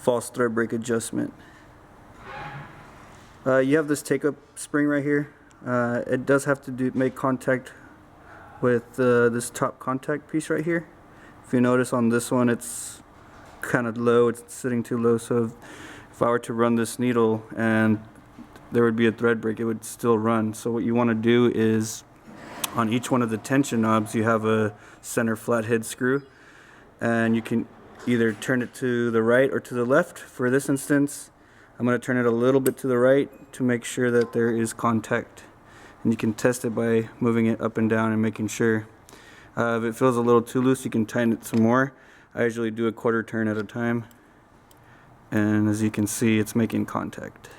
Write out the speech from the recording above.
false thread break adjustment. You have this take-up spring right here. It does have to make contact with this top contact piece right here. If you notice on this one, it's kind of low, it's sitting too low, so if I were to run this needle and there would be a thread break, it would still run. So what you want to do is, on each one of the tension knobs, you have a center flathead screw, and you can either turn it to the right or to the left. For this instance, I'm going to turn it a little bit to the right to make sure that there is contact. And you can test it by moving it up and down and making sure. If it feels a little too loose, you can tighten it some more. I usually do a quarter turn at a time. And as you can see, it's making contact.